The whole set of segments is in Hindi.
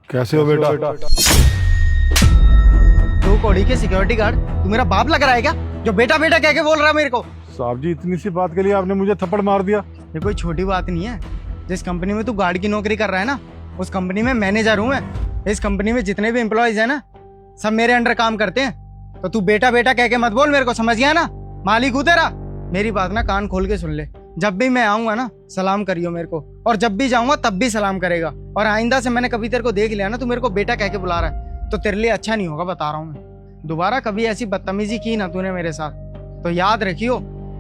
कैसे हो बेटा? तू कौड़ी के सिक्योरिटी गार्ड, तू मेरा बाप लग रहा है क्या जो बेटा बेटा कह के बोल रहा है मेरे को? साहब जी, इतनी सी बात के लिए आपने मुझे थप्पड़ मार दिया। ये कोई छोटी बात नहीं है। जिस कंपनी में तू गार्ड की नौकरी कर रहा है ना, उस कंपनी में मैनेजर हूँ मैं। इस कंपनी में जितने भी एम्प्लॉयज है ना, सब मेरे अंडर काम करते हैं। तो तू बेटा बेटा कह के मत बोल मेरे को, समझ गया ना? मालिक हूँ तेरा। मेरी बात ना कान खोल के सुन ले। जब भी मैं आऊंगा ना, सलाम करियो मेरे को, और जब भी जाऊंगा तब भी सलाम करेगा। और आइंदा से मैंने कभी तेरे को देख लिया ना, तू मेरे को बेटा कह के बुला रहा है, तो तेरे लिए अच्छा नहीं होगा, बता रहा हूँ मैं। दोबारा कभी ऐसी बदतमीजी की ना तूने मेरे साथ, तो याद रखियो,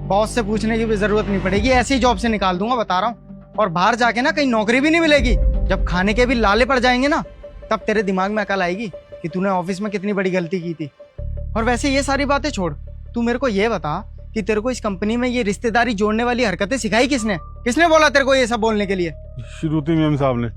बॉस से पूछने की भी जरूरत नहीं पड़ेगी, ऐसी जॉब से निकाल दूंगा, बता रहा हूँ। और बाहर जाके ना कहीं नौकरी भी नहीं मिलेगी। जब खाने के भी लाले पड़ जाएंगे ना, तब तेरे दिमाग में अकल आएगी कि तूने ऑफिस में कितनी बड़ी गलती की थी। और वैसे ये सारी बातें छोड़, तू मेरे को ये बता कि तेरे को इस कंपनी में ये रिश्तेदारी जोड़ने वाली हरकतें सिखाई किसने? किसने बोला तेरे को ये सब बोलने के लिए? श्रुति मैम साहब ने।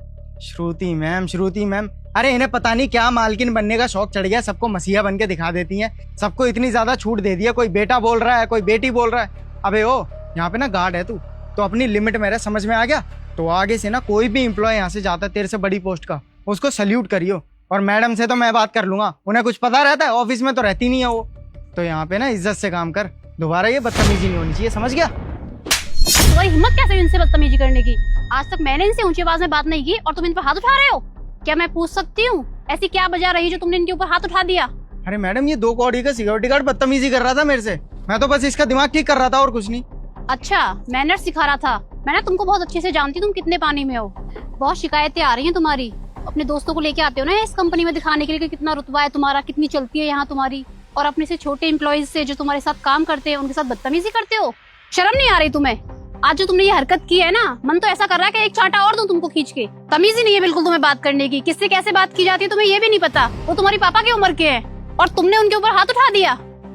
श्रुति मैम, श्रुति मैम, अरे इन्हें पता नहीं क्या मालकिन बनने का शौक चढ़ गया, सबको मसीहा बन के दिखा देती हैं, सबको इतनी ज्यादा छूट दे दी है। कोई बेटा बोल रहा है, कोई बेटी बोल रहा है। अबे ओ, यहाँ पे ना गार्ड है तू, तो अपनी लिमिट में रह, समझ में आ गया? तो आगे से ना कोई भी एम्प्लॉय यहाँ से जाता है तेरे से बड़ी पोस्ट का, उसको सल्यूट करियो। और मैडम से तो मैं बात कर लूंगा, उन्हें कुछ पता रहता है, ऑफिस में तो रहती नहीं है वो। तो यहाँ पे ना इज्जत से काम कर, दोबारा ये बदतमीजी नहीं होनी चाहिए, समझ गया? तुम्हारी हिम्मत कैसे हुई इनसे बदतमीजी करने की? आज तक मैंने इनसे ऊंची आवाज में बात नहीं की और तुम इन पर हाथ उठा रहे हो। क्या मैं पूछ सकती हूँ ऐसी क्या वजह रही जो तुमने इनके ऊपर हाथ उठा दिया? अरे मैडम, ये 2 कौड़ी का सिक्योरिटी गार्ड बदतमीजी कर रहा था मेरे से, मैं तो बस इसका दिमाग ठीक कर रहा था और कुछ नहीं। अच्छा, मैनर सिखा रहा था। मैं ना तुमको बहुत अच्छे से जानती हूँ, तुम कितने पानी में हो। बहुत शिकायतें आ रही हैं तुम्हारी, अपने दोस्तों को लेके आते हो ना इस कंपनी में दिखाने के लिए कि कितना रुतबा है तुम्हारा, कितनी चलती है यहाँ तुम्हारी, और अपने से छोटे एम्प्लॉइज से जो तुम्हारे साथ काम करते हैं उनके साथ बदतमीजी करते हो। शर्म नहीं आ रही तुम्हें? आज जो तुमने ये हरकत की है ना, मन तो ऐसा कर रहा है कि एक चांटा और दूं तुमको खींच के। तमीज ही नहीं है बिल्कुल तुम्हें बात करने की, किससे कैसे बात की जाती है तुम्हें ये भी नहीं पता। वो तुम्हारी पापा की उम्र के हैं और तुमने उनके ऊपर हाथ उठा दिया।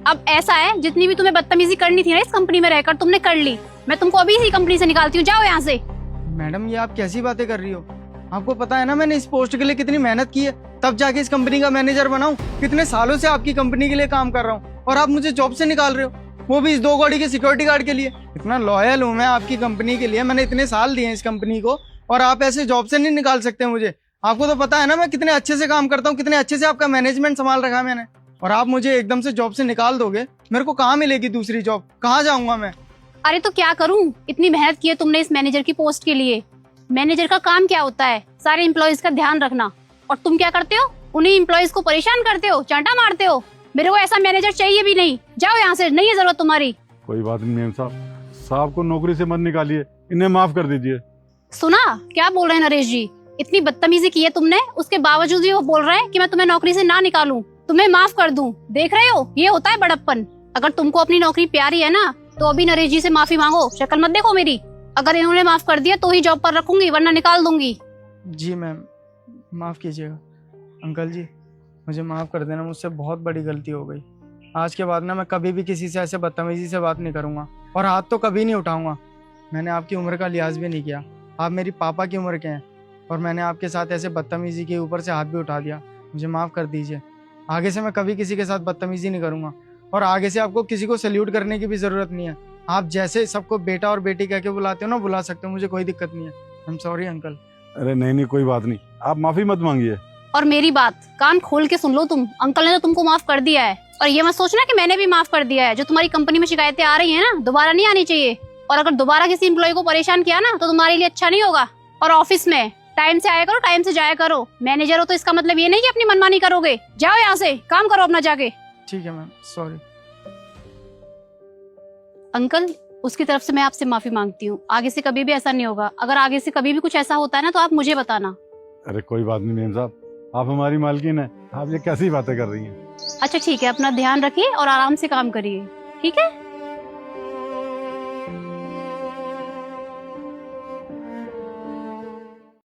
अब ऐसा है, जितनी भी तुम्हें बदतमीजी करनी थी ना इस कंपनी में रहकर, तुमने कर ली। मैं तुमको अभी इसी कंपनी से निकालती हूँ, जाओ यहाँ से। मैडम, ये आप कैसी बातें कर रही हो? आपको पता है ना मैंने इस पोस्ट के लिए कितनी मेहनत की है, तब जाके इस कंपनी का मैनेजर बना हूँ। कितने सालों से आपकी कंपनी के लिए काम कर रहा हूँ और आप मुझे जॉब से निकाल रहे हो, वो भी इस 2 कौड़ी के सिक्योरिटी गार्ड के लिए। इतना लॉयल हूँ मैं आपकी कंपनी के लिए, मैंने इतने साल दिए इस कंपनी को, और आप ऐसे जॉब से नहीं निकाल सकते मुझे। आपको तो पता है ना मैं कितने अच्छे से काम करता हूँ, कितने अच्छे से आपका मैनेजमेंट संभाल रखा है मैंने, और आप मुझे एकदम से जॉब से निकाल दोगे? मेरे को कहाँ मिलेगी दूसरी जॉब? कहाँ जाऊंगा मैं? अरे तो क्या करूं, इतनी मेहनत की है तुमने इस मैनेजर की पोस्ट के लिए। मैनेजर का काम क्या होता है? सारे एम्प्लॉयज का ध्यान रखना। और तुम क्या करते हो? उन्हीं एम्प्लॉयज को परेशान करते हो, चांटा मारते हो। मेरे को ऐसा मैनेजर चाहिए भी नहीं, जाओ यहाँ से, नहीं है जरूरत तुम्हारी। कोई बात नहीं मैम साहब, साहब को नौकरी से मत निकालिए, इन्हें माफ कर दीजिए। सुना क्या बोल रहे हैं नरेश जी? इतनी बदतमीजी की है तुमने, उसके बावजूद भी वो बोल रहे हैं कि मैं तुम्हें नौकरी से ना निकालूं, तुम्हें माफ कर दूं। देख रहे हो, ये होता है बड़प्पन। अगर तुमको अपनी नौकरी प्यारी है ना, तो अभी नरेश जी से माफी मांगो, शक्ल मत देखो मेरी। अगर इन्होंने माफ कर दिया तो ही जॉब पर रखूंगी, वरना निकाल दूंगी। जी मैम, माफ कीजिएगा। अंकल जी, मुझे माफ कर देना, मुझसे बहुत बड़ी गलती हो गई। आज के बाद ना मैं कभी भी किसी से ऐसे बदतमीजी से बात नहीं करूंगा, और हाथ तो कभी नहीं उठाऊंगा। मैंने आपकी उम्र का लिहाज भी नहीं किया, आप मेरी पापा की उम्र के हैं, और मैंने आपके साथ ऐसे बदतमीजी के ऊपर से हाथ भी उठा दिया। मुझे माफ कर दीजिए। आगे से मैं कभी किसी के साथ बदतमीजी नहीं करूंगा, और आगे से आपको किसी को सल्यूट करने की भी जरूरत नहीं है। आप जैसे सबको बेटा और बेटी कह के बुलाते हो ना, बुला सकते हो, मुझे कोई दिक्कत नहीं है। I am sorry uncle. अरे नहीं नहीं, कोई बात नहीं, आप माफी मत मांगिए। और मेरी बात कान खोल के सुन लो तुम, अंकल ने तो तुमको माफ कर दिया है, और ये मत सोचना कि मैंने भी माफ कर दिया है। जो तुम्हारी कंपनी में शिकायतें आ रही है ना, दोबारा नहीं आनी चाहिए। और अगर दोबारा किसी एम्प्लॉय को परेशान किया ना, तो तुम्हारे लिए अच्छा नहीं होगा। और ऑफिस में टाइम से आया करो, टाइम से जाया करो। मैनेजर हो तो इसका मतलब ये नहीं कि अपनी मनमानी करोगे। जाओ यहाँ से, काम करो अपना जाके। ठीक है मैम, सॉरी। अंकल, उसकी तरफ से मैं आपसे माफी मांगती हूँ, आगे से कभी भी ऐसा नहीं होगा। अगर आगे से कभी भी कुछ ऐसा होता है ना, तो आप मुझे बताना। अरे कोई बात नहीं मैम साहब, आप हमारी मालकिन है, आप ये कैसी बातें कर रही हैं? अच्छा ठीक है, अपना ध्यान रखिए और आराम से काम करिए, ठीक है?